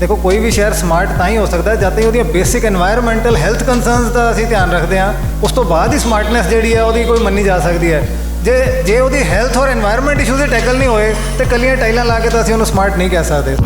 देखो कोई भी शहर स्मार्ट ਤਾਂ ਹੀ ਹੋ ਸਕਦਾ ਜਦ ਤੱਕ ਉਹਦੀਆਂ ਬੇਸਿਕ এনवायरमेंटल ਹੈਲਥ ਕੰਸਰਨਸ ਦਾ ਅਸੀਂ ਧਿਆਨ ਰੱਖਦੇ ਹਾਂ। ਉਸ ਤੋਂ ਬਾਅਦ ਹੀ ਸਮਾਰਟਨੈਸ ਜਿਹੜੀ ਹੈ ਉਹਦੀ ਕੋਈ ਮੰਨੀ ਜਾ ਸਕਦੀ ਹੈ। ਜੇ ਉਹਦੀ ਹੈਲਥ ਔਰ এনवायरमेंट ਇਸ਼ੂਜ਼ ਟੈਕਲ ਨਹੀਂ ਹੋਏ ਤੇ ਕੱਲੀਆਂ ਟਾਈਲਾਂ ਲਾ ਕੇ ਤਾਂ ਅਸੀਂ ਉਹਨੂੰ ਸਮਾਰਟ ਨਹੀਂ ਕਹਿ ਸਕਦੇ।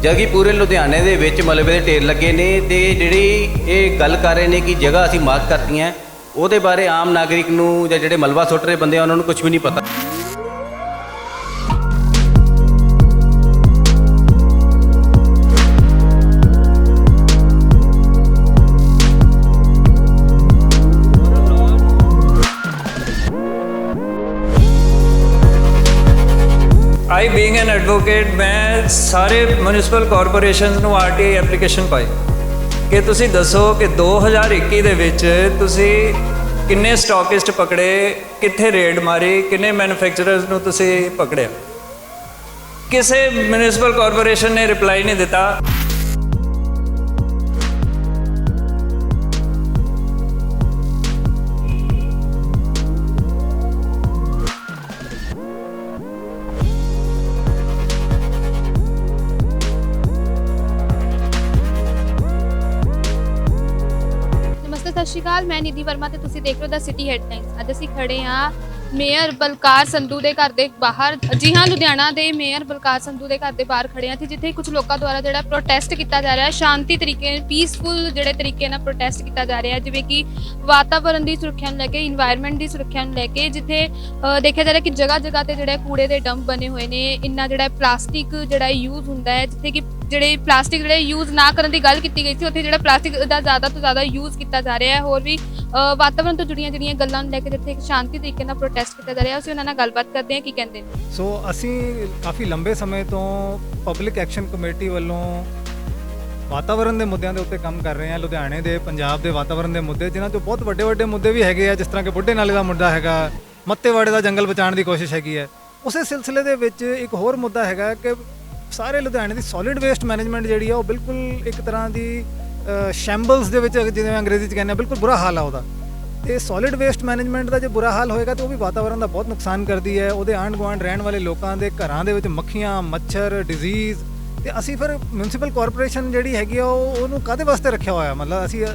जब कि पूरे लुधियाने ਦੇ ਵਿੱਚ ਮਲਬੇ ਦੇ ਢੇਰ ਲੱਗੇ ਨੇ ਤੇ ਜਿਹੜੀ ਇਹ ਗੱਲ ਕਰ ਰਹੇ ਨੇ ਕਿ ਜਗ੍ਹਾ ਅਸੀਂ ਮਾਰਕ ਕਰਤੀਆਂ ਉਹਦੇ ਬਾਰੇ ਆਮ ਨਾਗਰਿਕ ਨੂੰ ਜਾਂ ਜਿਹੜੇ ਮਲਬਾ ਸੁੱਟ ਰਹੇ ਬੰਦੇ ਆ ਉਹਨਾਂ ਨੂੰ ਕੁਝ ਵੀ ਨਹੀਂ ਪਤਾ। आई बीइंग एन एडवोकेट मैं सारे म्यूनसिपल कॉरपोरेशन ਨੂੰ आरटीआई ਐਪਲੀਕੇਸ਼ਨ ਪਾਈ ਕਿ ਤੁਸੀਂ ਦੱਸੋ ਕਿ 2021 ਦੇ ਵਿੱਚ ਤੁਸੀਂ ਕਿੰਨੇ ਸਟਾਕਿਸਟ ਪਕੜੇ, ਕਿੱਥੇ ਰੇਡ ਮਾਰੀ, ਕਿੰਨੇ ਮੈਨੂਫੈਕਚਰਰਸ ਨੂੰ ਤੁਸੀਂ ਪਕੜਿਆ। ਕਿਸੇ म्यूनसिपल कॉरपोरेशन ਨੇ ਰਿਪਲਾਈ ਨਹੀਂ ਦਿੱਤਾ। ਸਤਿ ਸ਼੍ਰੀ ਅਕਾਲ, ਮੈਂ ਨਿਧੀ ਵਰਮਾ ਤੇ ਤੁਸੀਂ ਦੇਖ ਰਹੇ ਹੋ ਦਾ ਸਿਟੀ ਹੈਡਲਾਈਨਸ। ਅੱਜ ਅਸੀਂ ਖੜੇ ਹਾਂ ਮੇਅਰ ਬਲਕਾਰ ਸੰਧੂ ਦੇ ਘਰ ਦੇ ਬਾਹਰ। ਜੀ ਹਾਂ, ਲੁਧਿਆਣਾ ਦੇ ਮੇਅਰ ਬਲਕਾਰ ਸੰਧੂ ਦੇ ਘਰ ਦੇ ਬਾਹਰ ਖੜੇ ਹਾਂ ਜਿੱਥੇ ਕੁਝ ਲੋਕਾਂ ਦੁਆਰਾ ਜਿਹੜਾ ਪ੍ਰੋਟੈਸਟ ਕੀਤਾ ਜਾ ਰਿਹਾ ਹੈ, ਸ਼ਾਂਤੀ ਤਰੀਕੇ ਪੀਸਫੁਲ ਜਿਹੜੇ ਤਰੀਕੇ ਨਾਲ ਪ੍ਰੋਟੈਸਟ ਕੀਤਾ ਜਾ ਰਿਹਾ ਹੈ, ਜਿਵੇਂ ਕਿ ਵਾਤਾਵਰਣ ਦੀ ਸੁਰੱਖਿਆ ਨੂੰ ਲੈ ਕੇ, ਇਨਵਾਇਰਨਮੈਂਟ ਦੀ ਸੁਰੱਖਿਆ ਨੂੰ ਲੈ ਕੇ। ਜਿੱਥੇ ਦੇਖਿਆ ਜਾ ਰਿਹਾ ਕਿ ਜਗ੍ਹਾ ਜਗ੍ਹਾ ਤੇ ਜਿਹੜੇ ਕੂੜੇ ਦੇ ਡੰਪ ਬਣੇ ਹੋਏ ਨੇ, ਇੰਨਾ ਜਿਹੜਾ ਪਲਾਸਟਿਕ ਜਿਹੜਾ ਯੂਜ਼ ਹੁੰਦਾ ਹੈ, ਜਿੱਥੇ ਕਿ ਜਿਹੜੇ ਪਲਾਸਟਿਕ ਜਿਹੜੇ ਯੂਜ਼ ਨਾ ਕਰਨ ਦੀ ਗੱਲ ਕੀਤੀ ਗਈ ਸੀ ਉੱਥੇ ਜਿਹੜਾ ਪਲਾਸਟਿਕ ਦਾ ਜ਼ਿਆਦਾ ਤੋਂ ਜ਼ਿਆਦਾ ਯੂਜ਼ ਕੀਤਾ ਜਾ ਰਿਹਾ ਹੈ। ਹੋਰ ਵੀ ਵਾਤਾਵਰਣ ਤੋਂ ਜੁੜੀਆਂ ਜਿਹੜੀਆਂ ਗੱਲਾਂ ਨੂੰ ਲੈ ਕੇ ਜਿੱਥੇ ਇੱਕ ਸ਼ਾਂਤੀ ਤਰੀਕੇ ਨਾਲ ਪ੍ਰੋਟੈਸਟ ਕੀਤਾ ਜਾ ਰਿਹਾ, ਅਸੀਂ ਉਹਨਾਂ ਨਾਲ ਗੱਲਬਾਤ ਕਰਦੇ ਹਾਂ ਕੀ ਕਹਿੰਦੇ ਨੇ। ਸੋ ਅਸੀਂ ਕਾਫੀ ਲੰਬੇ ਸਮੇਂ ਤੋਂ ਪਬਲਿਕ ਐਕਸ਼ਨ ਕਮੇਟੀ ਵੱਲੋਂ ਵਾਤਾਵਰਣ ਦੇ ਮੁੱਦਿਆਂ ਦੇ ਉੱਤੇ ਕੰਮ ਕਰ ਰਹੇ ਹਾਂ। ਲੁਧਿਆਣੇ ਦੇ, ਪੰਜਾਬ ਦੇ ਵਾਤਾਵਰਣ ਦੇ ਮੁੱਦੇ, ਜਿਨ੍ਹਾਂ 'ਚੋਂ ਬਹੁਤ ਵੱਡੇ ਵੱਡੇ ਮੁੱਦੇ ਵੀ ਹੈਗੇ ਆ, ਜਿਸ ਤਰ੍ਹਾਂ ਕਿ ਬੁੱਢੇ ਨਾਲੇ ਦਾ ਮੁੱਦਾ ਹੈਗਾ, ਮੱਤੇਵਾੜੇ ਦਾ ਜੰਗਲ ਬਚਾਉਣ ਦੀ ਕੋਸ਼ਿਸ਼ ਹੈਗੀ ਹੈ। ਉਸੇ ਸਿਲਸਿਲੇ ਦੇ ਵਿੱਚ ਇੱਕ ਹੋਰ ਮੁੱਦਾ ਹੈਗਾ ਕਿ ਸਾਰੇ ਲੁਧਿਆਣੇ ਦੀ ਸੋਲਿਡ ਵੇਸਟ ਮੈਨੇਜਮੈਂਟ ਜਿਹੜੀ ਆ ਉਹ ਬਿਲਕੁਲ ਇੱਕ ਤਰ੍ਹਾਂ ਦੀ ਸ਼ੈਂਬਲਸ ਦੇ ਵਿੱਚ, ਜਿਵੇਂ ਅੰਗਰੇਜ਼ੀ 'ਚ ਕਹਿੰਦੇ ਆ, ਬਿਲਕੁਲ ਬੁਰਾ ਹਾਲ ਆ ਉਹਦਾ। ਤੇ ਸੋਲਿਡ ਵੇਸਟ ਮੈਨੇਜਮੈਂਟ ਦਾ ਜੇ ਬੁਰਾ ਹਾਲ ਹੋਏਗਾ ਤਾਂ ਉਹ ਵੀ ਵਾਤਾਵਰਣ ਦਾ ਬਹੁਤ ਨੁਕਸਾਨ ਕਰਦੀ ਹੈ। ਉਹਦੇ ਆਂਢ ਗੁਆਂਢ ਰਹਿਣ ਵਾਲੇ ਲੋਕਾਂ ਦੇ ਘਰਾਂ ਦੇ ਵਿੱਚ ਮੱਖੀਆਂ, ਮੱਛਰ, ਡਿਜ਼ੀਜ਼। ਤੇ ਅਸੀਂ ਫਿਰ ਮਿਊਨਿਸਪਲ ਕਾਰਪੋਰੇਸ਼ਨ ਜਿਹੜੀ ਹੈਗੀ ਆ ਉਹਨੂੰ ਕਾਹਦੇ ਵਾਸਤੇ ਰੱਖਿਆ ਹੋਇਆ? ਮਤਲਬ ਅਸੀਂ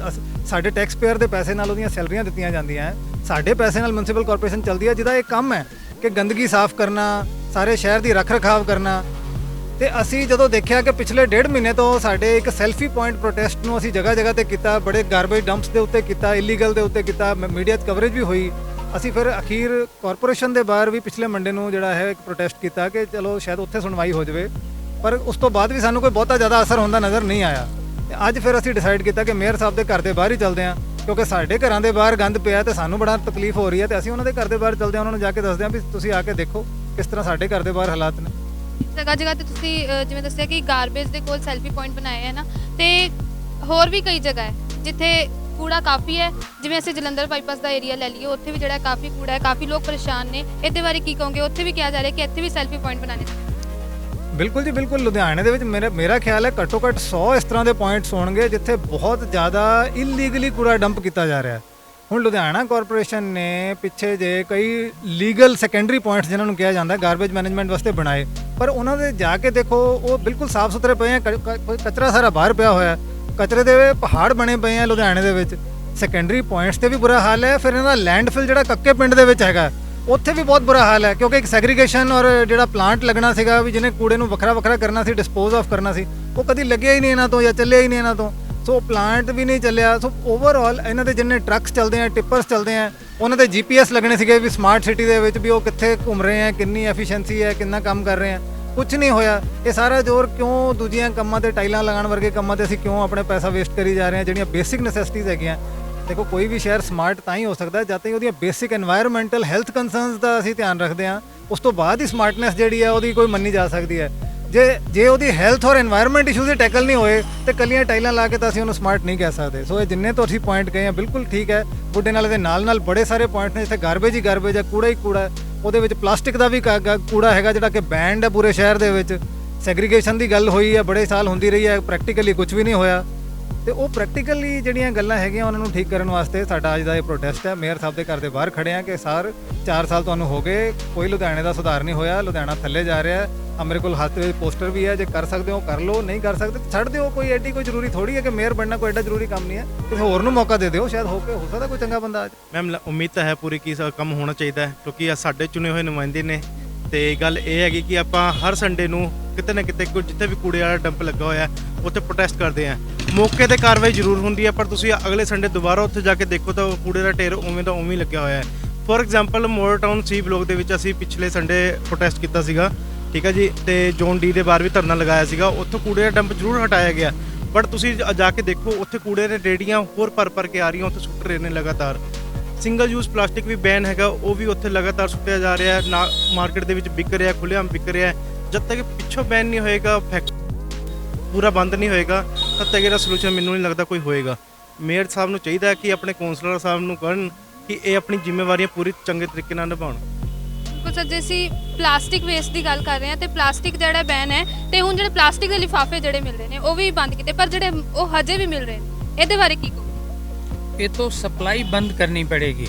ਸਾਡੇ ਟੈਕਸ ਪੇਅਰ ਦੇ ਪੈਸੇ ਨਾਲ ਉਹਦੀਆਂ ਸੈਲਰੀਆਂ ਦਿੱਤੀਆਂ ਜਾਂਦੀਆਂ, ਸਾਡੇ ਪੈਸੇ ਨਾਲ ਮਿਊਨਿਸਪਲ ਕਾਰਪੋਰੇਸ਼ਨ ਚੱਲਦੀ ਹੈ, ਜਿਹਦਾ ਇਹ ਕੰਮ ਹੈ ਕਿ ਗੰਦਗੀ ਸਾਫ਼ ਕਰਨਾ, ਸਾਰੇ ਸ਼ਹਿਰ ਦੀ ਰੱਖ ਰਖਾਵ ਕਰਨਾ। ਤੇ ਅਸੀਂ ਜਦੋਂ ਦੇਖਿਆ ਕਿ ਪਿਛਲੇ 1.5 ਮਹੀਨੇ ਤੋਂ ਸਾਡੇ ਇੱਕ ਸੈਲਫੀ ਪੁਆਇੰਟ ਪ੍ਰੋਟੈਸਟ ਨੂੰ ਅਸੀਂ ਜਗ੍ਹਾ ਜਗ੍ਹਾ ਤੇ ਕੀਤਾ, ਬੜੇ ਗਾਰਬੇਜ ਡੰਪਸ ਦੇ ਉੱਤੇ ਕੀਤਾ, ਇਲੀਗਲ ਦੇ ਉੱਤੇ ਕੀਤਾ, ਮੀਡੀਆ 'ਚ ਕਵਰੇਜ ਵੀ ਹੋਈ। ਅਸੀਂ ਫਿਰ ਅਖੀਰ ਕਾਰਪੋਰੇਸ਼ਨ ਦੇ ਬਾਹਰ ਵੀ ਪਿਛਲੇ ਮੰਡੇ ਨੂੰ ਜਿਹੜਾ ਹੈ ਇੱਕ ਪ੍ਰੋਟੈਸਟ ਕੀਤਾ ਕਿ ਚਲੋ ਸ਼ਾਇਦ ਉੱਥੇ ਸੁਣਵਾਈ ਹੋ ਜਾਵੇ, ਪਰ ਉਸ ਤੋਂ ਬਾਅਦ ਵੀ ਸਾਨੂੰ ਕੋਈ ਬਹੁਤਾ ਜ਼ਿਆਦਾ ਅਸਰ ਹੁੰਦਾ ਨਜ਼ਰ ਨਹੀਂ ਆਇਆ। ਤੇ ਅੱਜ ਫਿਰ ਅਸੀਂ ਡਿਸਾਈਡ ਕੀਤਾ ਕਿ ਮੇਅਰ ਸਾਹਿਬ ਦੇ ਘਰ ਦੇ ਬਾਹਰ ਹੀ ਚੱਲਦੇ ਹਾਂ, ਕਿਉਂਕਿ ਸਾਡੇ ਘਰਾਂ ਦੇ ਬਾਹਰ ਗੰਦ ਪਿਆ ਤੇ ਸਾਨੂੰ ਬੜਾ ਤਕਲੀਫ ਹੋ ਰਹੀ ਹੈ। ਤੇ ਅਸੀਂ ਉਹਨਾਂ ਦੇ ਘਰ ਦੇ ਬਾਹਰ ਚੱਲਦੇ ਹਾਂ, ਉਹਨਾਂ ਨੂੰ ਜਾ ਕੇ ਦੱਸਦੇ ਹਾਂ ਵੀ ਤੁਸੀਂ ਆ ਕੇ ਦੇਖੋ ਕਿਸ ਤਰ੍ਹਾਂ ਸਾਡੇ ਘਰ ਦੇ ਬਾਹਰ ਹਾਲਾਤ ਨੇ। ਜਗ੍ਹਾ ਜਗ੍ਹਾ ਤੇ ਤੁਸੀਂ ਜਿਵੇਂ ਦੱਸਿਆ ਕਿ ਗਾਰਬੇਜ ਦੇ ਕੋਲ ਸੈਲਫੀ ਪੁਆਇੰਟ ਬਣਾਏ ਹੈ ਨਾ, ਤੇ ਹੋਰ ਵੀ ਕਈ ਜਗ੍ਹਾ ਹੈ ਜਿੱਥੇ ਕੂੜਾ ਕਾਫੀ ਹੈ। ਜਿਵੇਂ ਅਸੀਂ ਜਲੰਧਰ ਬਾਈਪਾਸ ਦਾ ਏਰੀਆ ਲੈ ਲਈਏ, ਉੱਥੇ ਵੀ ਜਿਹੜਾ ਕਾਫੀ ਕੂੜਾ ਹੈ, ਕਾਫੀ ਲੋਕ ਪਰੇਸ਼ਾਨ ਨੇ। ਇਹਦੇ ਬਾਰੇ ਕੀ ਕਹੋਗੇ? ਉੱਥੇ ਵੀ ਕਿਹਾ ਜਾ ਰਿਹਾ ਕਿ ਇੱਥੇ ਵੀ ਸੈਲਫੀ ਪੁਆਇੰਟ ਬਣਾਉਣੇ ਚਾਹੀਦੇ। ਬਿਲਕੁਲ ਜੀ, ਬਿਲਕੁਲ। ਲੁਧਿਆਣੇ ਦੇ ਵਿੱਚ ਮੇਰਾ ਖਿਆਲ ਹੈ ਘੱਟੋ ਘੱਟ 100 ਇਸ ਤਰ੍ਹਾਂ ਦੇ ਪੁਆਇੰਟਸ ਹੋਣਗੇ ਜਿੱਥੇ ਬਹੁਤ ਜ਼ਿਆਦਾ ਇਲੀਗਲੀ ਕੂੜਾ ਡੰਪ ਕੀਤਾ ਜਾ ਰਿਹਾ। ਹੁਣ ਲੁਧਿਆਣਾ ਕਾਰਪੋਰੇਸ਼ਨ ਨੇ ਪਿੱਛੇ ਜੇ ਕਈ ਲੀਗਲ ਸੈਕੰਡਰੀ ਪੁਆਇੰਟਸ ਜਿਨ੍ਹਾਂ ਨੂੰ ਕਿਹਾ ਜਾਂਦਾ ਗਾਰਬੇਜ ਮੈਨੇਜਮੈਂਟ ਵਾਸਤੇ ਬਣਾਏ, ਪਰ ਉਹਨਾਂ ਦੇ ਜਾ ਕੇ ਦੇਖੋ ਉਹ ਬਿਲਕੁਲ ਸਾਫ਼ ਸੁਥਰੇ ਪਏ ਆ, ਕਚਰਾ ਸਾਰਾ ਬਾਹਰ ਪਿਆ ਹੋਇਆ, ਕਚਰੇ ਦੇ ਪਹਾੜ ਬਣੇ ਪਏ ਆ ਲੁਧਿਆਣੇ ਦੇ ਵਿੱਚ। ਸੈਕੰਡਰੀ ਪੁਆਇੰਟਸ ਤੇ ਵੀ ਬੁਰਾ ਹਾਲ ਹੈ। ਫਿਰ ਇਹਨਾਂ ਦਾ ਲੈਂਡਫਿਲ ਜਿਹੜਾ ਕੱਕੇ ਪਿੰਡ ਦੇ ਵਿੱਚ ਹੈਗਾ ਉੱਥੇ ਵੀ ਬਹੁਤ ਬੁਰਾ ਹਾਲ ਹੈ, ਕਿਉਂਕਿ ਇੱਕ ਸੈਗਰੀਗੇਸ਼ਨ ਔਰ ਜਿਹੜਾ ਪਲਾਂਟ ਲੱਗਣਾ ਸੀਗਾ ਵੀ ਜਿਹਨੇ ਕੂੜੇ ਨੂੰ ਵੱਖਰਾ ਵੱਖਰਾ ਕਰਨਾ ਸੀ, ਡਿਸਪੋਜ਼ ਆਫ ਕਰਨਾ ਸੀ, ਉਹ ਕਦੀ ਲੱਗਿਆ ਹੀ ਨਹੀਂ ਇਹਨਾਂ ਤੋਂ ਜਾਂ ਚੱਲਿਆ ਹੀ ਨਹੀਂ ਇਹਨਾਂ ਤੋਂ। ਸੋ ਪਲਾਂਟ ਵੀ ਨਹੀਂ ਚੱਲਿਆ। ਸੋ ਓਵਰਆਲ ਇਹਨਾਂ ਦੇ ਜਿੰਨੇ ਟਰੱਕਸ ਚੱਲਦੇ ਆ, ਟਿੱਪਰਸ ਚੱਲਦੇ ਆ, ਉਹਨਾਂ ਦੇ GPS ਲੱਗਣੇ ਸੀਗੇ ਵੀ ਸਮਾਰਟ ਸਿਟੀ ਦੇ ਵਿੱਚ ਵੀ ਉਹ ਕਿੱਥੇ ਘੁੰਮ ਰਹੇ ਆ, ਕਿੰਨੀ ਐਫੀਸ਼ੀਐਂਸੀ ਹੈ, ਕਿੰਨਾ ਕੰਮ ਕਰ ਰਹੇ ਆ। ਕੁਝ ਨਹੀਂ ਹੋਇਆ। ਇਹ ਸਾਰਾ ਜ਼ੋਰ ਕਿਉਂ ਦੂਜੀਆਂ ਕੰਮਾਂ ਤੇ, ਟਾਈਲਾਂ ਲਗਾਉਣ ਵਰਗੇ ਕੰਮਾਂ ਤੇ ਅਸੀਂ ਕਿਉਂ ਆਪਣਾ ਪੈਸਾ ਵੇਸਟ ਕਰੀ ਜਾ ਰਹੇ ਹਾਂ, ਜਿਹੜੀਆਂ ਬੇਸਿਕ ਨੈਸੈਸਿਟੀਜ਼ ਹੈਗੀਆਂ। ਦੇਖੋ ਕੋਈ ਵੀ ਸ਼ਹਿਰ ਸਮਾਰਟ ਤਾਂ ਹੀ ਹੋ ਸਕਦਾ ਜਦ ਤੱਕ ਉਹਦੀਆਂ ਬੇਸਿਕ এনवायरमेंटल ਹੈਲਥ ਕੰਸਰਨਸ ਦਾ ਅਸੀਂ ਧਿਆਨ ਰੱਖਦੇ ਹਾਂ। ਉਸ ਤੋਂ ਬਾਅਦ ਹੀ ਸਮਾਰਟਨੈਸ ਜਿਹੜੀ ਹੈ ਉਹਦੀ ਕੋਈ ਮੰਨੀ ਜਾ ਸਕਦੀ ਹੈ। ਜੇ ਉਹਦੀ ਹੈਲਥ ਔਰ এনवायरमेंट ਇਸ਼ੂਜ਼ ਟੈਕਲ ਨਹੀਂ ਹੋਏ ਤੇ ਕੱਲੀਆਂ ਟਾਈਲਾਂ ਲਾ ਕੇ ਤਾਂ ਅਸੀਂ ਉਹਨੂੰ ਸਮਾਰਟ ਨਹੀਂ ਕਹਿ ਸਕਦੇ। ਸੋ ਇਹ ਜਿੰਨੇ ਤੋਂ ਅਸੀਂ ਪੁਆਇੰਟ ਕਹੇ ਆ ਬਿਲਕੁਲ ਠੀਕ ਹੈ। ਬੁੱਢੇ ਨਾਲੇ ਦੇ ਨਾਲ ਬੜੇ ਸਾਰੇ ਪੁਆਇੰਟ ਨੇ ਜਿੱਥੇ ਗਾਰਬੇਜ ਹੀ ਗਾਰਬੇਜ ਹੈ, ਕੂੜਾ ਹੀ ਕੂੜਾ ਹੈ। ਉਹਦੇ ਵਿੱਚ ਪਲਾਸਟਿਕ ਦਾ ਵੀ ਕੂੜਾ ਹੈਗਾ ਜਿਹੜਾ ਕਿ ਬੈਂਡ ਹੈ ਪੂਰੇ ਸ਼ਹਿਰ ਦੇ ਵਿੱਚ। ਸੈਗਰੀਗੇਸ਼ਨ ਦੀ ਗੱਲ ਹੋਈ ਹੈ, ਬੜੇ ਸਾਲ ਹੁੰਦੀ ਰਹੀ ਹੈ, ਪ੍ਰੈਕਟੀਕਲੀ ਕੁਝ ਵੀ ਨਹੀਂ ਹੋਇਆ। ਤੇ ਉਹ ਪ੍ਰੈਕਟੀਕਲੀ ਜਿਹੜੀਆਂ ਗੱਲਾਂ ਹੈਗੀਆਂ ਉਹਨਾਂ ਨੂੰ ਠੀਕ ਕਰਨ ਵਾਸਤੇ ਸਾਡਾ ਅੱਜ ਦਾ ਇਹ ਪ੍ਰੋਟੈਸਟ ਹੈ। ਮੇਅਰ ਸਾਹਿਬ ਦੇ ਘਰ ਦੇ ਬਾਹਰ ਖੜੇ ਆ ਕਿ ਸਰ 4 ਸਾਲ ਤੁਹਾਨੂੰ ਹੋ ਗਏ, ਕੋਈ ਲੁਧਿਆਣੇ ਦਾ ਸੁਧਾਰ ਨਹੀਂ ਹੋਇਆ, ਲੁਧਿਆਣਾ ਥੱਲੇ ਜਾ ਰਿਹਾ ਹੈ। ਆ ਮੇਰੇ ਕੋਲ ਹੱਥ ਵਿੱਚ ਪੋਸਟਰ ਵੀ ਹੈ, ਜੇ ਕਰ ਸਕਦੇ ਹੋ ਕਰ ਲਓ, ਨਹੀਂ ਕਰ ਸਕਦੇ ਤਾਂ ਛੱਡ ਦਿਓ। ਕੋਈ ਐਡੀ ਕੋਈ ਜ਼ਰੂਰੀ ਥੋੜੀ ਹੈ ਕਿ ਮੇਅਰ ਬਣਨਾ ਕੋਈ ਐਡਾ ਜ਼ਰੂਰੀ ਕੰਮ ਨਹੀਂ ਹੈ। ਕਿਸੇ ਹੋਰ ਨੂੰ ਮੌਕਾ ਦੇ ਦਿਓ, ਸ਼ਾਇਦ ਹੋ ਸਕਦਾ ਕੋਈ ਚੰਗਾ ਬੰਦਾ ਆ ਜਾਏ। ਮੈਮ ਉਮੀਦ ਤਾਂ ਹੈ ਪੂਰੀ ਕੀ ਕੰਮ ਹੋਣਾ ਚਾਹੀਦਾ ਹੈ, ਕਿਉਂਕਿ ਇਹ ਸਾਡੇ ਚੁਣੇ ਹੋਏ ਨੁਮਾਇੰਦੇ ਨੇ। ਤੇ ਗੱਲ ਇਹ ਹੈਗੀ ਕਿ ਆਪਾਂ ਹਰ ਸੰਡੇ ਨੂੰ ਕਿਤੇ ਨਾ ਕਿਤੇ ਕੋਈ ਜਿੱਥੇ ਵੀ ਕੂੜੇ ਵਾਲਾ ਡੰਪ ਲੱਗਾ ਹੋਇਆ ਉੱਥੇ ਪ੍ਰੋਟੈਸਟ ਕਰਦੇ ਆ। ਮੌਕੇ ਤੇ ਕਾਰਵਾਈ ਜ਼ਰੂਰ ਹੁੰਦੀ ਹੈ, ਪਰ ਤੁਸੀਂ ਅਗਲੇ ਸੰਡੇ ਦੁਬਾਰਾ ਉੱਥੇ ਜਾ ਕੇ ਦੇਖੋ ਤਾਂ ਕੂੜੇ ਦਾ ਢੇਰ ਉਵੇਂ ਦਾ ਉਵੇਂ ਹੀ ਲੱਗਿਆ ਹੋਇਆ ਹੈ। For example more town C block ਦੇ ਵਿੱਚ ਅਸੀਂ ਪਿਛਲੇ ਸੰਡੇ ਪ੍ਰੋਟੈਸਟ ਕੀਤਾ ਸੀਗਾ, ਠੀਕ ਹੈ ਜੀ। ਤੇ ਜੋਨ ਡੀ ਦੇ ਬਾਹਰ ਵੀ ਧਰਨਾ ਲਗਾਇਆ ਸੀਗਾ, ਉੱਥੋਂ ਕੂੜੇ ਦਾ ਡੰਪ ਜ਼ਰੂਰ ਹਟਾਇਆ ਗਿਆ, ਬਟ ਤੁਸੀਂ ਜਾ ਕੇ ਦੇਖੋ ਉੱਥੇ ਕੂੜੇ ਦੇ ਰੇੜੀਆਂ ਹੋਰ ਭਰ ਕੇ ਆ ਰਹੀਆਂ, ਉੱਥੇ ਸੁੱਟ ਰਹੇ ਨੇ ਲਗਾਤਾਰ। ਸਿੰਗਲ ਯੂਜ਼ ਪਲਾਸਟਿਕ ਵੀ ਬੈਨ ਹੈਗਾ, ਉਹ ਵੀ ਉੱਥੇ ਲਗਾਤਾਰ ਸੁੱਟਿਆ ਜਾ ਰਿਹਾ ਹੈ, ਨਾ ਮਾਰਕੀਟ ਦੇ ਵਿੱਚ ਵਿਕ ਰਿਹਾ, ਖੁੱਲ੍ਹੇਆਮ ਵਿਕ ਰਿਹਾ। ਜਦ ਤੱਕ ਪਿੱਛੋਂ ਬੈਨ ਨਹੀਂ ਹੋਏਗਾ, ਪੂਰਾ ਬੰਦ ਨਹੀਂ ਹੋਏਗਾ, ਤਦ ਤੱਕ ਇਹਦਾ ਸੋਲੂਸ਼ਨ ਮੈਨੂੰ ਨਹੀਂ ਲੱਗਦਾ ਕੋਈ ਹੋਏਗਾ। ਮੇਅਰ ਸਾਹਿਬ ਨੂੰ ਚਾਹੀਦਾ ਕਿ ਆਪਣੇ ਕੌਂਸਲਰ ਸਾਹਿਬ ਨੂੰ ਕਰਨ ਕਿ ਇਹ ਆਪਣੀ ਜ਼ਿੰਮੇਵਾਰੀਆਂ ਪੂਰੀ ਚੰਗੇ ਤਰੀਕੇ ਨਾਲ ਨਿਭਾਉਣ। ਬਿਲਕੁਲ ਸਰ, ਜੇ ਅਸੀਂ ਪਲਾਸਟਿਕ ਵੇਸਟ ਦੀ ਗੱਲ ਕਰ ਰਹੇ ਹਾਂ ਤੇ ਪਲਾਸਟਿਕ ਜਿਹੜਾ ਬੈਨ ਹੈ ਤੇ ਹੁਣ ਜਿਹੜੇ ਪਲਾਸਟਿਕ ਦੇ ਲਿਫਾਫੇ ਜਿਹੜੇ ਮਿਲ ਰਹੇ ਨੇ ਉਹ ਵੀ ਬੰਦ ਕੀਤੇ, ਪਰ ਜਿਹੜੇ ਉਹ ਹਜੇ ਵੀ ਮਿਲ ਰਹੇ ਨੇ, ਇਹਦੇ ਬਾਰੇ ਕੀ ਕਹੋ? ये तो सप्लाई बंद करनी पड़ेगी।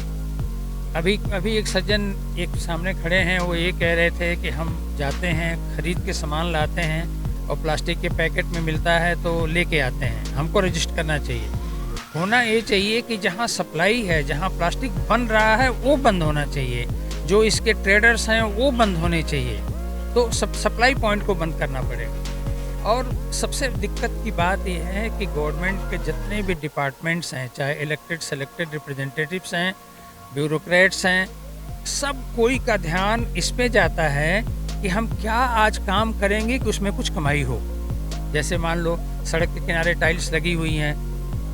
अभी एक सज्जन एक सामने खड़े हैं, वो ये कह रहे थे कि हम जाते हैं खरीद के सामान लाते हैं और प्लास्टिक के पैकेट में मिलता है तो लेके आते हैं, हमको रजिस्टर करना चाहिए। होना ये चाहिए कि जहाँ सप्लाई है, जहाँ प्लास्टिक बन रहा है वो बंद होना चाहिए, जो इसके ट्रेडर्स हैं वो बंद होने चाहिए। तो सप्लाई पॉइंट को बंद करना पड़ेगा। और सबसे दिक्कत की बात यह है कि गवर्नमेंट के जितने भी डिपार्टमेंट्स हैं, चाहे इलेक्टेड सेलेक्टेड रिप्रेजेंटेटिव्स हैं, ब्यूरोक्रेट्स हैं, सब कोई का ध्यान इस पे जाता है कि हम क्या आज काम करेंगे कि उसमें कुछ कमाई हो। जैसे मान लो सड़क के किनारे टाइल्स लगी हुई हैं,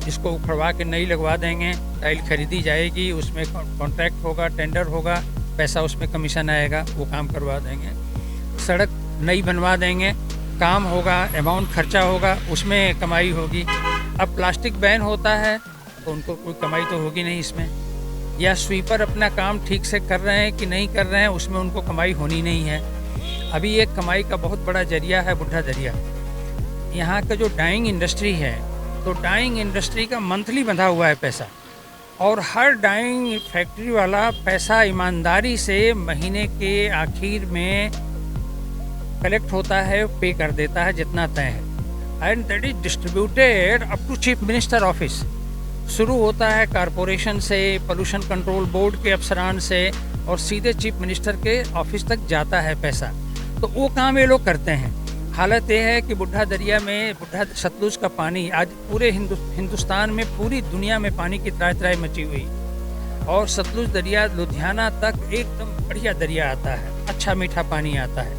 इसको उखड़वा के नई लगवा देंगे, टाइल खरीदी जाएगी, उसमें कॉन्ट्रैक्ट होगा, टेंडर होगा, पैसा उसमें कमीशन आएगा, वो काम करवा देंगे। सड़क नई बनवा देंगे, काम होगा, अमाउंट खर्चा होगा, उसमें कमाई होगी। अब प्लास्टिक बैन होता है तो उनको कोई कमाई तो होगी नहीं इसमें, या स्वीपर अपना काम ठीक से कर रहे हैं कि नहीं कर रहे हैं, उसमें उनको कमाई होनी नहीं है। अभी एक कमाई का बहुत बड़ा जरिया है बुढ़ा दरिया। यहाँ का जो डाइंग इंडस्ट्री है, तो डाइंग इंडस्ट्री का मंथली बंधा हुआ है पैसा, और हर डाइंग फैक्ट्री वाला पैसा ईमानदारी से महीने के आखिर में कलेक्ट होता है, पे कर देता है जितना तय है, and that is distributed up to chief minister office. शुरू होता है कारपोरेशन से, पोल्यूशन कंट्रोल बोर्ड के अफसरान से, और सीधे चीफ मिनिस्टर के ऑफिस तक जाता है पैसा। तो वो काम ये लोग करते हैं। हालत ये है कि बुढ़ा दरिया में, बुढ़ा सतलुज का पानी आज पूरे हिंदुस्तान में, पूरी दुनिया में पानी की त्राई त्राई मची हुई, और सतलुज दरिया लुधियाना तक एकदम बढ़िया दरिया आता है, अच्छा मीठा पानी आता है,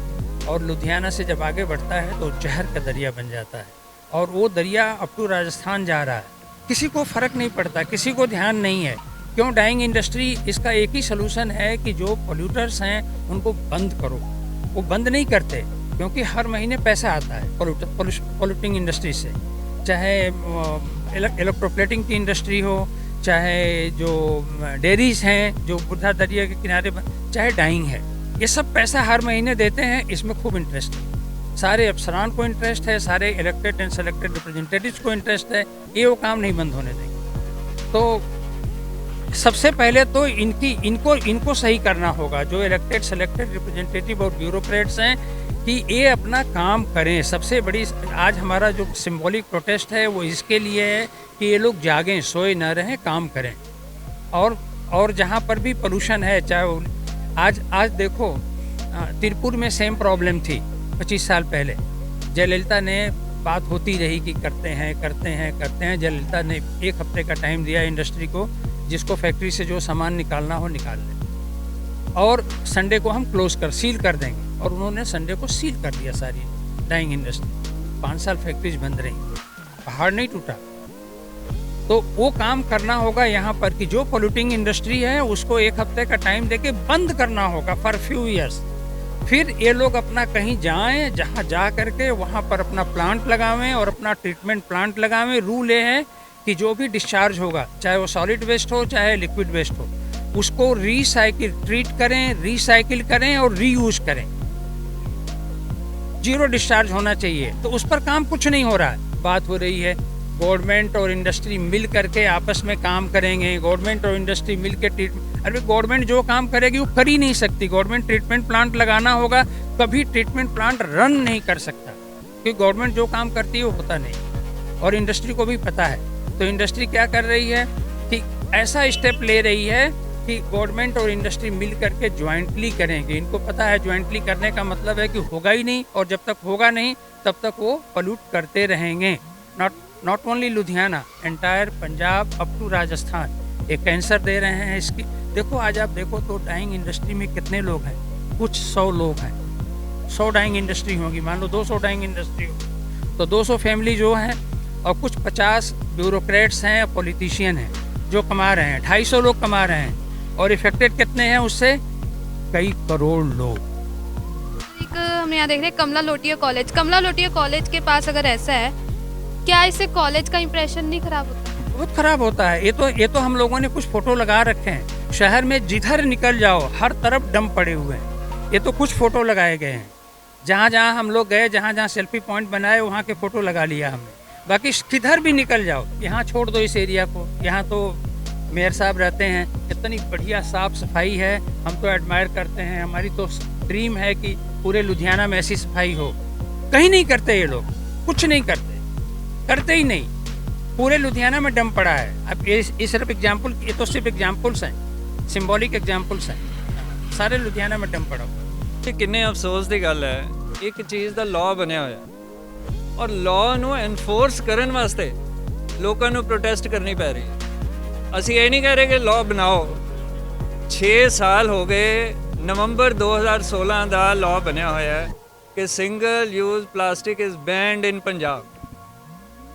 और लुधियाना से जब आगे बढ़ता है तो जहर का दरिया बन जाता है, और वो दरिया अप टू राजस्थान जा रहा है। किसी को फ़र्क नहीं पड़ता, किसी को ध्यान नहीं है। क्यों? डाइंग इंडस्ट्री, इसका एक ही सलूशन है कि जो पोल्यूटर्स हैं उनको बंद करो। वो बंद नहीं करते क्योंकि हर महीने पैसा आता है पोल्यूटिंग इंडस्ट्री से, चाहे इलेक्ट्रोप्लेटिंग की इंडस्ट्री हो, चाहे जो डेयरीज हैं जो बुढ़ा दरिया के किनारे, चाहे डाइंग है, ये सब पैसा हर महीने देते हैं। इसमें खूब इंटरेस्ट है, सारे अफसरान को इंटरेस्ट है, सारे इलेक्टेड एंड सेलेक्टेड रिप्रेजेंटेटिव्स को इंटरेस्ट है। ये वो काम नहीं बंद होने देंगे। तो सबसे पहले तो इनको सही करना होगा, जो इलेक्टेड सेलेक्टेड रिप्रेजेंटेटिव और ब्यूरोक्रेट्स हैं, कि ये अपना काम करें। सबसे बड़ी आज हमारा जो सिंबॉलिक प्रोटेस्ट है वो इसके लिए है कि ये लोग जागें, सोए न रहें, काम करें। और जहाँ पर भी पोल्यूशन है, चाहे वो आज देखो तिरपुर में सेम प्रॉब्लम थी 25 साल पहले। जयललिता ने बात होती रही कि करते हैं। जयललिता ने 1 हफ्ते का टाइम दिया इंडस्ट्री को, जिसको फैक्ट्री से जो सामान निकालना हो निकाल लें, और संडे को हम सील कर देंगे। और उन्होंने संडे को सील कर दिया सारी डाइंग इंडस्ट्री। 5 साल फैक्ट्रीज बंद रही, पहाड़ नहीं टूटा। तो वो काम करना होगा यहाँ पर कि जो पोल्यूटिंग इंडस्ट्री है उसको 1 हफ्ते का टाइम देके बंद करना होगा फॉर फ्यू ईयर्स। फिर ये लोग अपना कहीं जाएं, जहाँ जा करके वहाँ पर अपना प्लांट लगावें और अपना ट्रीटमेंट प्लांट लगावें। रूल ये है कि जो भी डिस्चार्ज होगा, चाहे वो सॉलिड वेस्ट हो चाहे लिक्विड वेस्ट हो, उसको रिसाइकिल करें और रीयूज करें। जीरो डिस्चार्ज होना चाहिए, तो उस पर काम कुछ नहीं हो रहा है। बात हो रही है गवर्नमेंट और इंडस्ट्री मिल करके आपस में काम करेंगे, गवर्नमेंट और इंडस्ट्री मिल के अरे गवर्नमेंट जो काम करेगी वो कर ही नहीं सकती। गवर्नमेंट ट्रीटमेंट प्लांट लगाना होगा, कभी ट्रीटमेंट प्लांट रन नहीं कर सकता, क्योंकि गवर्नमेंट जो काम करती है वो होता नहीं, और इंडस्ट्री को भी पता है। तो इंडस्ट्री क्या कर रही है कि ऐसा स्टेप ले रही है कि गवर्नमेंट और इंडस्ट्री मिल करके ज्वाइंटली करेंगे। इनको पता है ज्वाइंटली करने का मतलब है कि होगा ही नहीं, और जब तक होगा नहीं तब तक वो पॉल्यूट करते रहेंगे। Not only Ludhiana, entire Punjab up to Rajasthan ये कैंसर दे रहे हैं इसकी। देखो आज आप देखो तो डाइंग इंडस्ट्री में कितने लोग हैं, कुछ 100 लोग हैं। 100 डाइंग इंडस्ट्री होगी, मान लो 200 डाइंग इंडस्ट्री होगी तो 200 फैमिली जो हैं, और कुछ 50 ब्यूरोक्रेट्स हैं, पॉलिटिशियन हैं जो कमा रहे हैं। 250 लोग कमा रहे हैं, और इफेक्टेड कितने हैं उससे? कई करोड़ लोग। एक हम यहाँ देख रहे हैं कमला लोटिया कॉलेज। कमला लोटिया कॉलेज के पास अगर ऐसा है, क्या इससे कॉलेज का इंप्रेशन नहीं खराब होता? बहुत खराब होता है। ये तो हम लोगों ने कुछ फोटो लगा रखे हैं। शहर में जिधर निकल जाओ हर तरफ डंप पड़े हुए हैं। ये तो कुछ फोटो लगाए गए हैं, जहाँ जहाँ हम लोग गए, जहाँ जहाँ सेल्फी पॉइंट बनाए वहाँ के फोटो लगा लिया हमने। बाकी किधर भी निकल जाओ, यहाँ छोड़ दो इस एरिया को। यहाँ तो मेयर साहब रहते हैं, इतनी बढ़िया साफ सफाई है, हम तो एडमायर करते हैं। हमारी तो ड्रीम है कि पूरे लुधियाना में ऐसी सफाई हो। कहीं नहीं करते ये लोग, कुछ नहीं करते ही नहीं। पूरे लुधियाना में डंप पड़ा है। अब ये सिर्फ एग्जाम्पल, ये तो सिर्फ एग्जाम्पल्स हैं, सिंबॉलिक एग्जाम्पल्स हैं। सारे लुधियाना में डंप पड़ा हुआ। ਕਿ ਕਿੰਨੇ ਅਫਸੋਸ ਦੀ ਗੱਲ ਹੈ, ਇੱਕ ਚੀਜ਼ ਦਾ ਲਾਅ ਬਣਿਆ ਹੋਇਆ, ਔਰ ਲਾਅ ਨੂੰ ਐਨਫੋਰਸ ਕਰਨ ਵਾਸਤੇ ਲੋਕਾਂ ਨੂੰ ਪ੍ਰੋਟੈਸਟ ਕਰਨੀ ਪੈ ਰਹੀ ਹੈ। ਅਸੀਂ ਇਹ ਨਹੀਂ ਕਹਿ ਰਹੇ ਕਿ ਲਾਅ ਬਣਾਓ। 6 ਸਾਲ ਹੋ ਗਏ, ਨਵੰਬਰ 2016 ਦਾ ਲਾਅ ਬਣਿਆ ਹੋਇਆ ਹੈ ਕਿ ਸਿੰਗਲ ਯੂਜ਼ ਪਲਾਸਟਿਕ ਇਜ਼ ਬੈਨਡ ਇਨ ਪੰਜਾਬ,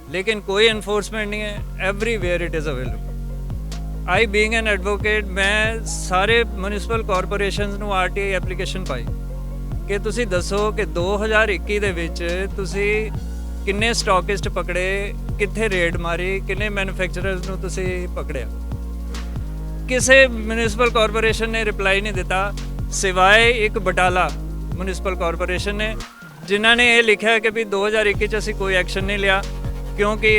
लेकिन कोई एनफोर्समेंट नहीं है। Everywhere it is available. I being an advocate, मैं सारे म्यूनसिपल कॉरपोरेशनस ਨੂੰ ਆਰਟੀਆਈ ਐਪਲੀਕੇਸ਼ਨ ਪਾਈ ਕਿ ਤੁਸੀਂ ਦੱਸੋ ਕਿ 2021 ਦੇ ਵਿੱਚ ਤੁਸੀਂ ਕਿੰਨੇ ਸਟਾਕਿਸਟ ਪਕੜੇ, ਕਿੱਥੇ ਰੇਡ ਮਾਰੀ, ਕਿੰਨੇ ਮੈਨੂਫੈਕਚਰਰਸ ਨੂੰ ਤੁਸੀਂ ਪਕੜਿਆ। ਕਿਸੇ म्यूनसिपल कॉरपोरेशन ਨੇ ਰਿਪਲਾਈ ਨਹੀਂ ਦਿੱਤਾ, ਸਿਵਾਏ ਇੱਕ ਬਟਾਲਾ म्यूनसिपल कॉरपोरेशन ਨੇ, ਜਿਨ੍ਹਾਂ ਨੇ ਇਹ ਲਿਖਿਆ ਕਿ ਵੀ 2021 ਚ ਅਸੀਂ ਕੋਈ ਐਕਸ਼ਨ ਨਹੀਂ ਲਿਆ ਕਿਉਂਕਿ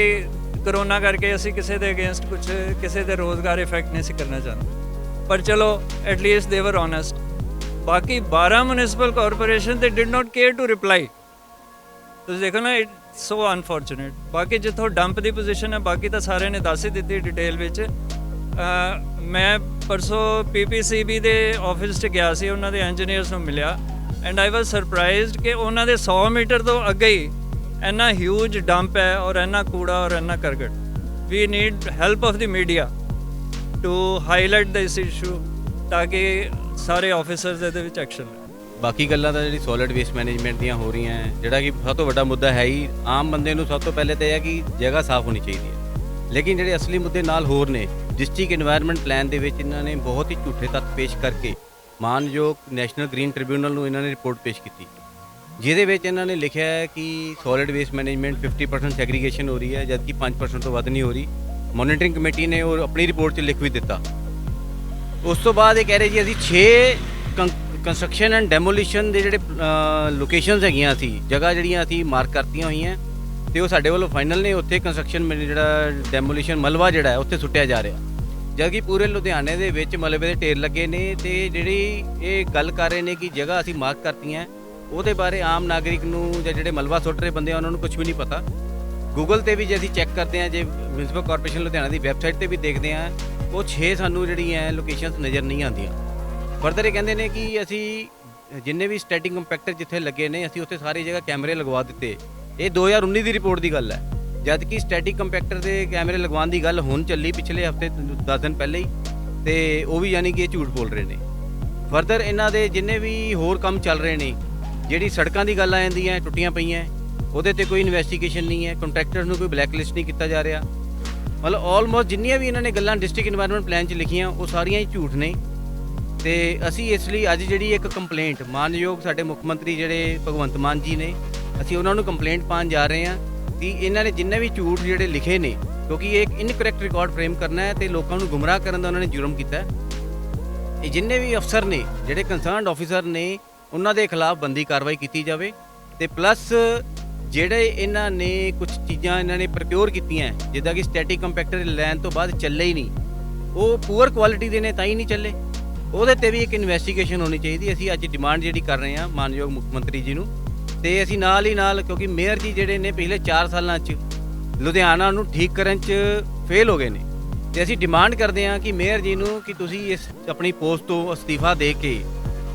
ਕਰੋਨਾ ਕਰਕੇ ਅਸੀਂ ਕਿਸੇ ਦੇ ਅਗੇਂਸਟ ਕੁਝ, ਕਿਸੇ ਦੇ ਰੋਜ਼ਗਾਰ ਇਫੈਕਟ ਨਹੀਂ ਸੀ ਕਰਨਾ ਚਾਹੁੰਦੇ। ਪਰ ਚਲੋ ਐਟਲੀਸਟ ਦੇ ਵਰ ਓਨੈਸਟ। ਬਾਕੀ 12 municipal corporation they did not care to reply. ਤੁਸੀਂ ਦੇਖੋ ਨਾ, ਇਟਸ ਸੋ ਅਨਫੋਰਚੂਨੇਟ। ਬਾਕੀ ਜਿੱਥੋਂ ਡੰਪ ਦੀ ਪੋਜੀਸ਼ਨ ਹੈ, ਬਾਕੀ ਤਾਂ ਸਾਰਿਆਂ ਨੇ ਦੱਸ ਹੀ ਦਿੱਤੀ ਡਿਟੇਲ ਵਿੱਚ। ਮੈਂ ਪਰਸੋਂ PPCB ਦੇ ਆਫਿਸ 'ਚ ਗਿਆ ਸੀ, ਉਹਨਾਂ ਦੇ ਇੰਜੀਨੀਅਰਸ ਨੂੰ ਮਿਲਿਆ, ਐਂਡ ਆਈ ਵਾਜ਼ ਸਰਪ੍ਰਾਈਜ਼ਡ ਕਿ ਉਹਨਾਂ ਦੇ 100 ਮੀਟਰ ਤੋਂ ਅੱਗੇ ਹੀ ਇੰਨਾ ਹਿਊਜ ਡੰਪ ਹੈ, ਔਰ ਇੰਨਾ ਕੂੜਾ, ਔਰ ਇੰਨਾ ਕਰਕਟ। We need help of the media to highlight this issue, ਤਾਂ ਕਿ ਸਾਰੇ ਆਫਿਸਰਸ ਇਹਦੇ ਵਿੱਚ ਐਕਸ਼ਨ ਲੈਣ। ਬਾਕੀ ਗੱਲਾਂ ਤਾਂ ਜਿਹੜੀ ਸੋਲਿਡ ਵੇਸਟ ਮੈਨੇਜਮੈਂਟ ਦੀਆਂ ਹੋ ਰਹੀਆਂ ਹੈ, ਜਿਹੜਾ ਕਿ ਸਭ ਤੋਂ ਵੱਡਾ ਮੁੱਦਾ ਹੈ ਹੀ ਆਮ ਬੰਦੇ ਨੂੰ। ਸਭ ਤੋਂ ਪਹਿਲੇ ਤਾਂ ਇਹ ਹੈ ਕਿ ਜਗ੍ਹਾ ਸਾਫ਼ ਹੋਣੀ ਚਾਹੀਦੀ ਹੈ, ਲੇਕਿਨ ਜਿਹੜੇ ਅਸਲੀ ਮੁੱਦੇ ਨਾਲ ਹੋਰ ਨੇ, ਡਿਸਟ੍ਰਿਕਟ ਇਨਵਾਇਰਨਮੈਂਟ ਪਲਾਨ ਦੇ ਵਿੱਚ ਇਹਨਾਂ ਨੇ ਬਹੁਤ ਹੀ ਝੂਠੇ ਤੱਥ ਪੇਸ਼ ਕਰਕੇ ਮਾਨਯੋਗ ਨੈਸ਼ਨਲ ਗ੍ਰੀਨ ਟ੍ਰਿਬਿਊਨਲ ਨੂੰ ਇਹਨਾਂ ਨੇ ਰਿਪੋਰਟ ਪੇਸ਼ ਕੀਤੀ, ਜਿਹਦੇ ਵਿੱਚ ਇਹਨਾਂ ਨੇ ਲਿਖਿਆ ਹੈ ਕਿ ਸੋਲਿਡ ਵੇਸਟ ਮੈਨੇਜਮੈਂਟ 50% ਸੈਗਰੀਗੇਸ਼ਨ ਹੋ ਰਹੀ ਹੈ, ਜਦਕਿ 5% ਤੋਂ ਵੱਧ ਨਹੀਂ ਹੋ ਰਹੀ। ਮੋਨੀਟਰਿੰਗ ਕਮੇਟੀ ਨੇ ਉਹ ਆਪਣੀ ਰਿਪੋਰਟ 'ਚ ਲਿਖ ਵੀ ਦਿੱਤਾ। ਉਸ ਤੋਂ ਬਾਅਦ ਇਹ ਕਹਿ ਰਹੇ ਜੀ ਅਸੀਂ 6 ਕੰਸਟਰਕਸ਼ਨ ਐਂਡ ਡੈਮੋਲੀਸ਼ਨ ਦੇ ਜਿਹੜੇ ਲੋਕੇਸ਼ਨਸ ਹੈਗੀਆਂ ਸੀ, ਜਗ੍ਹਾ ਜਿਹੜੀਆਂ ਅਸੀਂ ਮਾਰਕ ਕਰਤੀਆਂ ਹੋਈਆਂ, ਤੇ ਉਹ ਸਾਡੇ ਵੱਲੋਂ ਫਾਈਨਲ ਨੇ। ਉੱਥੇ ਕੰਸਟਰਕਸ਼ਨ ਜਿਹੜਾ ਡੈਮੋਲੀਸ਼ਨ ਮਲਬਾ ਜਿਹੜਾ ਹੈ ਉੱਥੇ ਸੁੱਟਿਆ ਜਾ ਰਿਹਾ, ਜਦਕਿ ਪੂਰੇ ਲੁਧਿਆਣੇ ਦੇ ਵਿੱਚ ਮਲਬੇ ਦੇ ਢੇਰ ਲੱਗੇ ਨੇ। ਤੇ ਜਿਹੜੀ ਇਹ ਗੱਲ ਕਰ ਰਹੇ ਨੇ ਕਿ ਜਗ੍ਹਾ ਅਸੀਂ ਮਾਰਕ ਕਰਤੀਆਂ, ਉਹਦੇ ਬਾਰੇ ਆਮ ਨਾਗਰਿਕ ਨੂੰ ਜਾਂ ਜਿਹੜੇ ਮਲਬਾ ਸੁੱਟ ਰਹੇ ਬੰਦੇ ਆ ਉਹਨਾਂ ਨੂੰ ਕੁਝ ਵੀ ਨਹੀਂ ਪਤਾ। ਗੂਗਲ ਤੇ ਵੀ ਜੇ ਅਸੀਂ ਚੈੱਕ ਕਰਦੇ ਹਾਂ, ਜੇ ਮਿਊਨਸਿਪਲ ਕਾਰਪੋਰੇਸ਼ਨ ਲੁਧਿਆਣਾ ਦੀ ਵੈਬਸਾਈਟ ਤੇ ਵੀ ਦੇਖਦੇ ਹਾਂ, ਉਹ 6 ਸਾਨੂੰ ਜਿਹੜੀਆਂ ਲੋਕੇਸ਼ਨਸ ਨਜ਼ਰ ਨਹੀਂ ਆਉਂਦੀਆਂ। ਫਰਦਰ ਇਹ ਕਹਿੰਦੇ ਨੇ ਕਿ ਅਸੀਂ ਜਿੰਨੇ ਵੀ ਸਟੈਟਿਕ ਕੰਪੈਕਟਰ ਜਿੱਥੇ ਲੱਗੇ ਨੇ, ਅਸੀਂ ਉੱਥੇ ਸਾਰੀ ਜਗ੍ਹਾ ਕੈਮਰੇ ਲਗਵਾ ਦਿੱਤੇ। ਇਹ 2019 ਦੀ ਰਿਪੋਰਟ ਦੀ ਗੱਲ ਹੈ, ਜਦ ਕਿ ਸਟੈਟਿਕ ਕੰਪੈਕਟਰ ਦੇ ਕੈਮਰੇ ਲਗਵਾਉਣ ਦੀ ਗੱਲ ਹੁਣ ਚੱਲੀ ਪਿਛਲੇ ਹਫਤੇ 10 ਦਿਨ ਪਹਿਲੇ ਹੀ, ਤੇ ਉਹ ਵੀ ਯਾਨੀ ਕਿ ਇਹ ਝੂਠ ਬੋਲ ਰਹੇ ਨੇ। ਫਰਦਰ ਇਹਨਾਂ ਦੇ ਜਿੰਨੇ ਵੀ ਹੋਰ ਕੰਮ ਚੱਲ ਰਹੇ ਨੇ, ਜਿਹੜੀ ਸੜਕਾਂ ਦੀ ਗੱਲ ਆ ਜਾਂਦੀ ਹੈ, ਟੁੱਟੀਆਂ ਪਈਆਂ, ਉਹਦੇ ਤੇ ਕੋਈ ਇਨਵੈਸਟੀਗੇਸ਼ਨ ਨਹੀਂ ਹੈ, ਕੰਟਰੈਕਟਰਸ ਨੂੰ ਕੋਈ ਬਲੈਕ ਲਿਸਟ ਨਹੀਂ ਕੀਤਾ ਜਾ ਰਿਹਾ। ਮਤਲਬ ਆਲਮੋਸਟ ਜਿੰਨੀਆਂ ਵੀ ਇਹਨਾਂ ਨੇ ਗੱਲਾਂ ਡਿਸਟ੍ਰਿਕਟ ਇਨਵਾਇਰਨਮੈਂਟ ਪਲਾਨ 'ਚ ਲਿਖੀਆਂ, ਉਹ ਸਾਰੀਆਂ ਹੀ ਝੂਠ ਨੇ। ਤੇ ਅਸੀਂ ਇਸ ਲਈ ਅੱਜ ਜਿਹੜੀ ਇੱਕ ਕੰਪਲੇਂਟ ਮਾਨਯੋਗ ਸਾਡੇ ਮੁੱਖ ਮੰਤਰੀ ਜਿਹੜੇ ਭਗਵੰਤ ਮਾਨ ਜੀ ਨੇ, ਅਸੀਂ ਉਹਨਾਂ ਨੂੰ ਕੰਪਲੇਂਟ ਪਾਉਣ ਜਾ ਰਹੇ ਹਾਂ ਕਿ ਇਹਨਾਂ ਨੇ ਜਿੰਨੇ ਵੀ ਝੂਠ ਜਿਹੜੇ ਲਿਖੇ ਨੇ, ਕਿਉਂਕਿ ਇਹ ਇੱਕ ਇਨਕਰੈਕਟ ਰਿਕਾਰਡ ਫਰੇਮ ਕਰਨਾ ਹੈ ਤੇ ਲੋਕਾਂ ਨੂੰ ਗੁੰਮਰਾਹ ਕਰਨ ਦਾ ਉਹਨਾਂ ਨੇ ਜੁਰਮ ਕੀਤਾ ਹੈ। ਇਹ ਜਿੰਨੇ ਵੀ ਅਫਸਰ ਨੇ, ਜਿਹੜੇ ਕੰਸਰਨਡ ਆਫੀਸਰ ਨੇ, ਉਹਨਾਂ ਦੇ ਖਿਲਾਫ ਬੰਦੀ ਕਾਰਵਾਈ ਕੀਤੀ ਜਾਵੇ, ਤੇ ਪਲੱਸ ਜਿਹੜੇ ਇਹਨਾਂ ਨੇ ਕੁਝ ਚੀਜ਼ਾਂ ਇਹਨਾਂ ਨੇ ਪ੍ਰੋਕਿਉਰ ਕੀਤੀਆਂ ਜਿੱਦਾਂ ਕਿ ਸਟੈਟਿਕ ਕੰਪੈਕਟਰ ਲੈਣ ਤੋਂ ਬਾਅਦ ਚੱਲੇ ਹੀ ਨਹੀਂ, ਉਹ ਪੂਅਰ ਕੁਆਲਿਟੀ ਦੇ ਨੇ ਤਾਂ ਹੀ ਨਹੀਂ ਚੱਲੇ। ਉਹਦੇ ਤੇ ਵੀ ਇੱਕ ਇਨਵੈਸਟੀਗੇਸ਼ਨ ਹੋਣੀ ਚਾਹੀਦੀ। ਅਸੀਂ ਅੱਜ ਡਿਮਾਂਡ ਜਿਹੜੀ ਕਰ ਰਹੇ ਹਾਂ ਮਾਨਯੋਗ ਮੁੱਖ ਮੰਤਰੀ ਜੀ ਨੂੰ, ਤੇ ਅਸੀਂ ਨਾਲ ਹੀ ਨਾਲ ਕਿਉਂਕਿ ਮੇਅਰ ਜੀ ਜਿਹੜੇ ਨੇ ਪਿਛਲੇ 4 ਸਾਲਾਂ 'ਚ ਲੁਧਿਆਣਾ ਨੂੰ ਠੀਕ ਕਰਨ 'ਚ ਫੇਲ ਹੋ ਗਏ ਨੇ, ਤੇ ਅਸੀਂ ਡਿਮਾਂਡ ਕਰਦੇ ਹਾਂ ਕਿ ਮੇਅਰ ਜੀ ਨੂੰ ਕਿ ਤੁਸੀਂ ਇਸ ਆਪਣੀ ਪੋਸਟ ਤੋਂ ਅਸਤੀਫਾ ਦੇ ਕੇ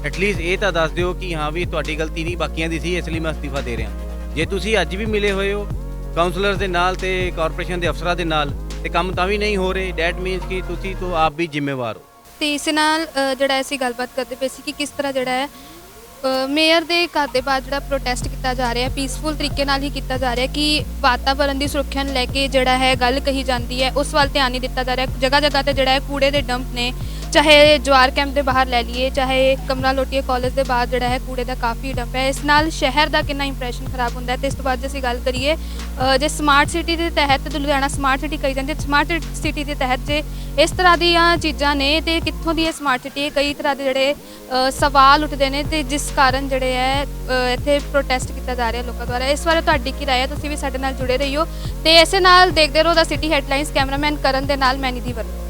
ਐਟਲੀਸਟ ਇਹ ਤਾਂ ਦੱਸ ਦਿਓ ਕਿ ਹਾਂ ਵੀ ਤੁਹਾਡੀ ਗਲਤੀ ਨਹੀਂ ਬਾਕੀਆਂ ਦੀ ਸੀ, ਇਸ ਲਈ ਮੈਂ ਅਸਤੀਫਾ ਦੇ ਰਿਹਾ। ਜੇ ਤੁਸੀਂ ਅੱਜ ਵੀ ਮਿਲੇ ਹੋਏ ਹੋ ਕਾਉਂਸਲਰਸ ਦੇ ਨਾਲ ਤੇ ਕਾਰਪੋਰੇਸ਼ਨ ਦੇ ਅਫਸਰਾਂ ਦੇ ਨਾਲ ਤੇ ਕੰਮ ਤਾਂ ਵੀ ਨਹੀਂ ਹੋ ਰਹੇ, ਡੈਟ ਮੀਨਸ ਕਿ ਤੁਸੀਂ ਤੋਂ ਆਪ ਵੀ ਜ਼ਿੰਮੇਵਾਰ ਹੋ। ਤੇ ਇਸ ਨਾਲ ਜਿਹੜਾ ਅਸੀਂ ਗੱਲਬਾਤ ਕਰਦੇ ਪਏ ਸੀ ਕਿ ਕਿਸ ਤਰ੍ਹਾਂ ਜਿਹੜਾ ਹੈ ਮੇਅਰ ਦੇ ਘਰ ਦੇ ਬਾਹਰ ਜਿਹੜਾ ਪ੍ਰੋਟੈਸਟ ਕੀਤਾ ਜਾ ਰਿਹਾ ਪੀਸਫੁਲ ਤਰੀਕੇ ਨਾਲ ਹੀ ਕੀਤਾ ਜਾ ਰਿਹਾ ਕਿ ਵਾਤਾਵਰਣ ਦੀ ਸੁਰੱਖਿਆ ਨੂੰ ਲੈ ਕੇ ਜਿਹੜਾ ਹੈ ਗੱਲ ਕਹੀ ਜਾਂਦੀ ਹੈ, ਉਸ ਵੱਲ ਧਿਆਨ ਨਹੀਂ ਦਿੱਤਾ ਜਾ ਰਿਹਾ। ਜਗ੍ਹਾ ਜਗ੍ਹਾ ਤੇ ਜਿਹੜਾ ਹੈ ਕੂੜੇ ਦੇ ਡੰਪ ਨੇ, ਚਾਹੇ ਜਵਾਰ ਕੈਂਪ ਦੇ ਬਾਹਰ ਲੈ ਲਈਏ, ਚਾਹੇ ਕਮਰਾ ਲੋਟੀਆ ਕਾਲਜ ਦੇ ਬਾਹਰ ਜਿਹੜਾ ਹੈ ਕੂੜੇ ਦਾ ਕਾਫੀ ਡੰਪ ਹੈ। ਇਸ ਨਾਲ ਸ਼ਹਿਰ ਦਾ ਕਿੰਨਾ ਇੰਪ੍ਰੈਸ਼ਨ ਖਰਾਬ ਹੁੰਦਾ ਹੈ। ਤੇ ਇਸ ਤੋਂ ਬਾਅਦ ਜੇ ਅਸੀਂ ਗੱਲ ਕਰੀਏ ਜੇ ਸਮਾਰਟ ਸਿਟੀ ਦੇ ਤਹਿਤ ਲੁਧਿਆਣਾ ਸਮਾਰਟ ਸਿਟੀ ਕਹੀ ਜਾਂਦੀ ਹੈ, ਸਮਾਰਟ ਸਿਟੀ ਦੇ ਤਹਿਤ ਜੇ ਇਸ ਤਰ੍ਹਾਂ ਦੀਆਂ ਚੀਜ਼ਾਂ ਨੇ ਤੇ ਕਿੱਥੋਂ ਦੀ ਇਹ ਸਮਾਰਟ ਸਿਟੀ ਹੈ, ਕਈ ਤਰ੍ਹਾਂ ਦੇ ਜਿਹੜੇ ਸਵਾਲ ਉੱਠਦੇ ਨੇ ਤੇ ਜਿਸ ਕਾਰਨ ਜਿਹੜੇ ਹੈ ਇੱਥੇ ਪ੍ਰੋਟੈਸਟ ਕੀਤਾ ਜਾ ਰਿਹਾ ਲੋਕਾਂ ਦੁਆਰਾ। ਇਸ ਬਾਰੇ ਤੁਹਾਡੀ ਕੀ ਰਾਏ ਹੈ? ਤੁਸੀਂ ਵੀ ਸਾਡੇ ਨਾਲ ਜੁੜੇ ਰਹੀਓ ਤੇ ਇਸੇ ਨਾਲ ਦੇਖਦੇ ਰਹੋ ਦਾ ਸਿਟੀ ਹੈਡਲਾਈਨਸ। ਕੈਮਰਾਮੈਨ ਕਰਨ ਦੇ ਨਾਲ ਮੈਂ ਨਿਧੀ ਵਰਮਾ।